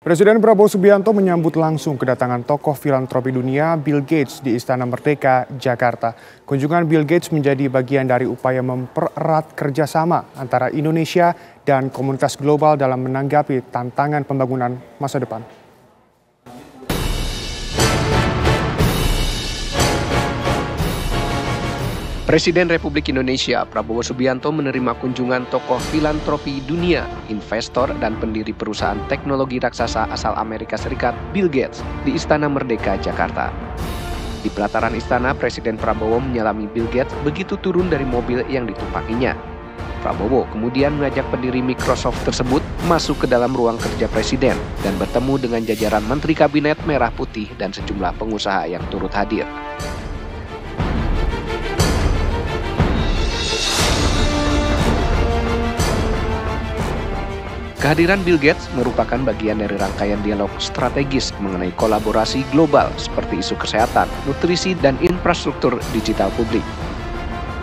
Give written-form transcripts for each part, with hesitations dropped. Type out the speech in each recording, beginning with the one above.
Presiden Prabowo Subianto menyambut langsung kedatangan tokoh filantropi dunia Bill Gates di Istana Merdeka, Jakarta. Kunjungan Bill Gates menjadi bagian dari upaya mempererat kerjasama antara Indonesia dan komunitas global dalam menanggapi tantangan pembangunan masa depan. Presiden Republik Indonesia Prabowo Subianto menerima kunjungan tokoh filantropi dunia, investor dan pendiri perusahaan teknologi raksasa asal Amerika Serikat Bill Gates di Istana Merdeka, Jakarta. Di pelataran istana, Presiden Prabowo menyalami Bill Gates begitu turun dari mobil yang ditumpanginya. Prabowo kemudian mengajak pendiri Microsoft tersebut masuk ke dalam ruang kerja Presiden dan bertemu dengan jajaran Menteri Kabinet Merah Putih dan sejumlah pengusaha yang turut hadir. Kehadiran Bill Gates merupakan bagian dari rangkaian dialog strategis mengenai kolaborasi global seperti isu kesehatan, nutrisi, dan infrastruktur digital publik.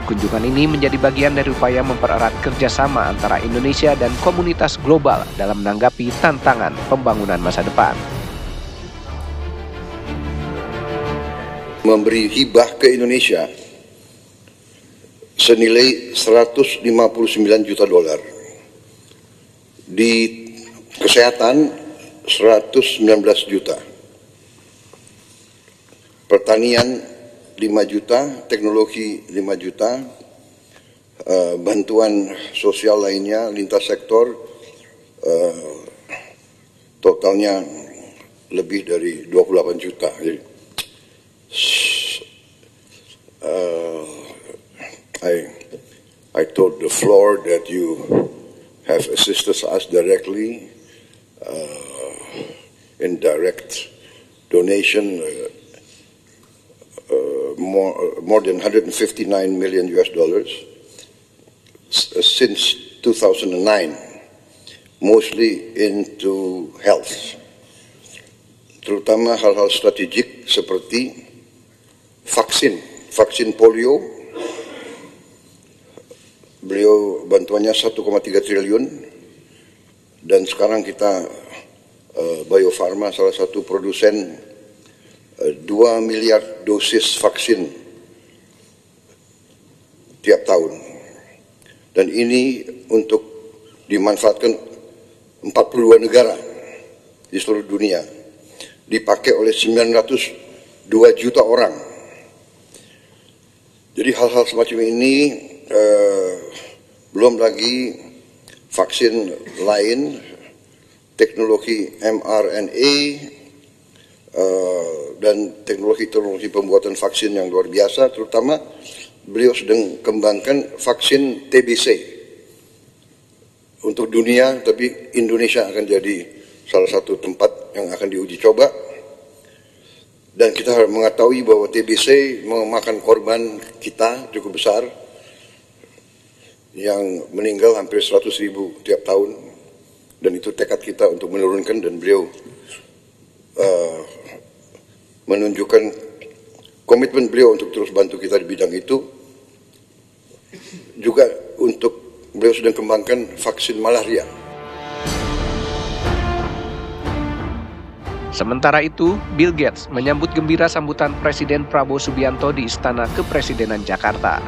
Kunjungan ini menjadi bagian dari upaya mempererat kerjasama antara Indonesia dan komunitas global dalam menanggapi tantangan pembangunan masa depan. Memberi hibah ke Indonesia senilai 159 juta dolar. Di kesehatan 119 juta, pertanian 5 juta, teknologi 5 juta, bantuan sosial lainnya lintas sektor totalnya lebih dari 28 juta. Jadi, I told the floor that you have assisted us directly in direct donation, more than 159 million US dollars since 2009, mostly into health, terutama hal-hal strategik seperti vaksin polio. Beliau bantuannya 1,3 triliun, dan sekarang kita Bio Farma salah satu produsen 2 miliar dosis vaksin tiap tahun. Dan ini untuk dimanfaatkan 42 negara di seluruh dunia. Dipakai oleh 902 juta orang. Jadi hal-hal semacam ini, belum lagi vaksin lain, teknologi mRNA, dan teknologi pembuatan vaksin yang luar biasa. Terutama beliau sedang kembangkan vaksin TBC untuk dunia, tapi Indonesia akan jadi salah satu tempat yang akan diuji coba. Dan kita harus mengetahui bahwa TBC memakan korban kita cukup besar, yang meninggal hampir 100.000 tiap tahun, dan itu tekad kita untuk menurunkan, dan beliau menunjukkan komitmen beliau untuk terus bantu kita di bidang itu. Juga untuk beliau sedang kembangkan vaksin malaria. Sementara itu, Bill Gates menyambut gembira sambutan Presiden Prabowo Subianto di Istana Kepresidenan Jakarta.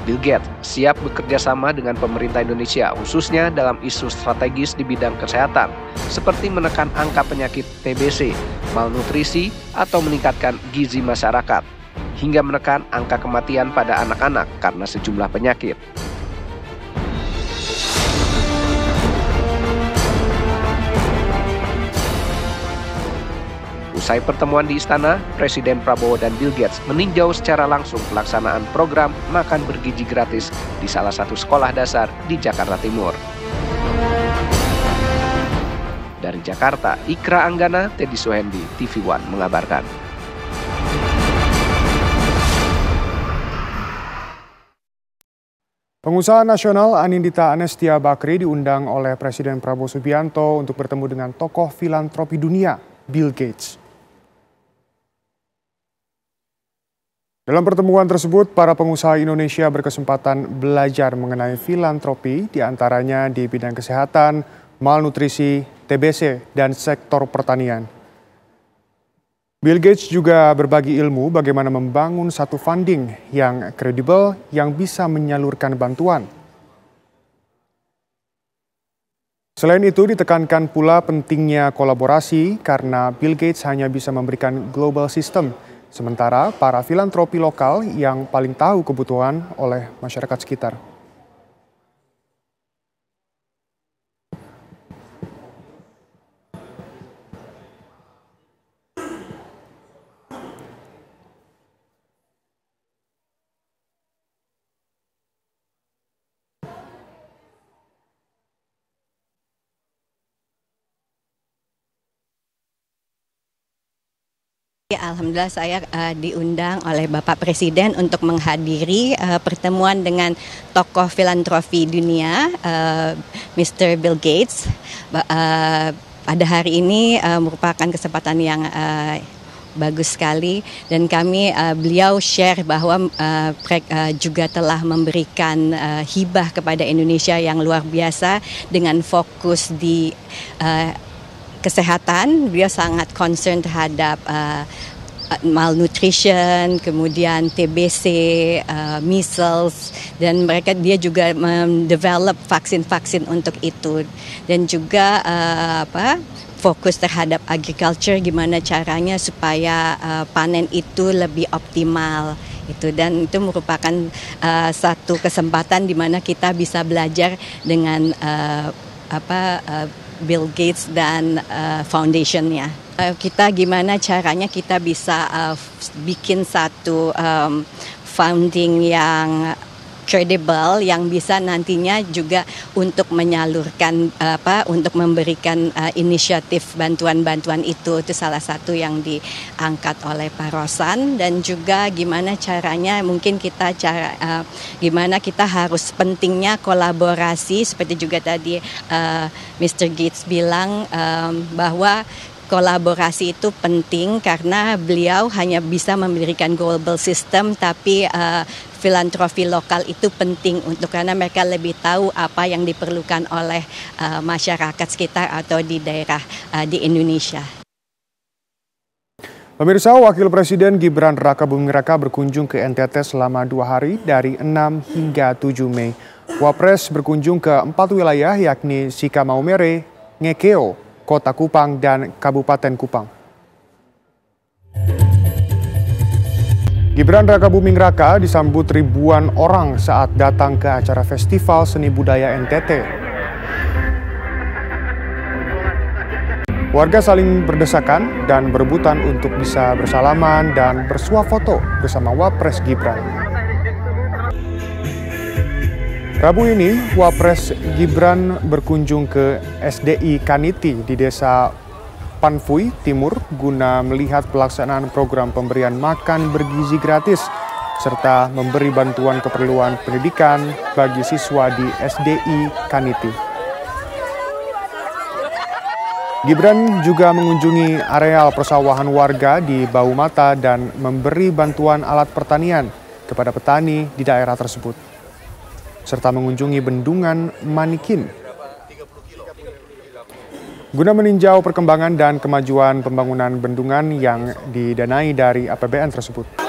Bill Gates siap bekerja sama dengan pemerintah Indonesia, khususnya dalam isu strategis di bidang kesehatan, seperti menekan angka penyakit TBC, malnutrisi, atau meningkatkan gizi masyarakat, hingga menekan angka kematian pada anak-anak karena sejumlah penyakit. Usai pertemuan di istana, Presiden Prabowo dan Bill Gates meninjau secara langsung pelaksanaan program makan bergizi gratis di salah satu sekolah dasar di Jakarta Timur. Dari Jakarta, Ikra Anggana, Teddy Suhendi, TV One mengabarkan. Pengusaha nasional Anindita Anestia Bakri diundang oleh Presiden Prabowo Subianto untuk bertemu dengan tokoh filantropi dunia, Bill Gates. Dalam pertemuan tersebut, para pengusaha Indonesia berkesempatan belajar mengenai filantropi, diantaranya di bidang kesehatan, malnutrisi, TBC, dan sektor pertanian. Bill Gates juga berbagi ilmu bagaimana membangun satu funding yang kredibel yang bisa menyalurkan bantuan. Selain itu, ditekankan pula pentingnya kolaborasi karena Bill Gates hanya bisa memberikan global system, sementara para filantropi lokal yang paling tahu kebutuhan oleh masyarakat sekitar. Alhamdulillah saya diundang oleh Bapak Presiden untuk menghadiri pertemuan dengan tokoh filantropi dunia, Mr. Bill Gates. Pada hari ini merupakan kesempatan yang bagus sekali dan beliau share bahwa juga telah memberikan hibah kepada Indonesia yang luar biasa dengan fokus di kesehatan. Beliau sangat concern terhadap malnutrition, kemudian TBC, measles, dan dia juga mendevelop vaksin-vaksin untuk itu, dan juga fokus terhadap agriculture, gimana caranya supaya panen itu lebih optimal. Dan itu merupakan satu kesempatan di mana kita bisa belajar dengan Bill Gates dan foundation-nya. Kita gimana caranya kita bisa bikin satu funding yang credible, yang bisa nantinya juga untuk menyalurkan untuk memberikan inisiatif bantuan-bantuan itu salah satu yang diangkat oleh Pak Rosan. Dan juga gimana caranya mungkin gimana kita harus pentingnya kolaborasi, seperti juga tadi Mr. Gates bilang bahwa kolaborasi itu penting karena beliau hanya bisa memberikan global system, tapi filantropi lokal itu penting karena mereka lebih tahu apa yang diperlukan oleh masyarakat sekitar atau di daerah di Indonesia. Pemirsa, Wakil Presiden Gibran Rakabuming Raka berkunjung ke NTT selama 2 hari dari 6 hingga 7 Mei. Wapres berkunjung ke 4 wilayah yakni Sika Maumere, Ngekeo, Kota Kupang, dan Kabupaten Kupang. Gibran Rakabuming Raka disambut ribuan orang saat datang ke acara Festival Seni Budaya NTT. Warga saling berdesakan dan berebutan untuk bisa bersalaman dan bersuah foto bersama Wapres Gibran. Rabu ini, Wapres Gibran berkunjung ke SDI Kaniti di Desa Panfui Timur guna melihat pelaksanaan program pemberian makan bergizi gratis serta memberi bantuan keperluan pendidikan bagi siswa di SDI Kaniti. Gibran juga mengunjungi areal persawahan warga di Baumata dan memberi bantuan alat pertanian kepada petani di daerah tersebut, serta mengunjungi bendungan Manikin guna meninjau perkembangan dan kemajuan pembangunan bendungan yang didanai dari APBN tersebut.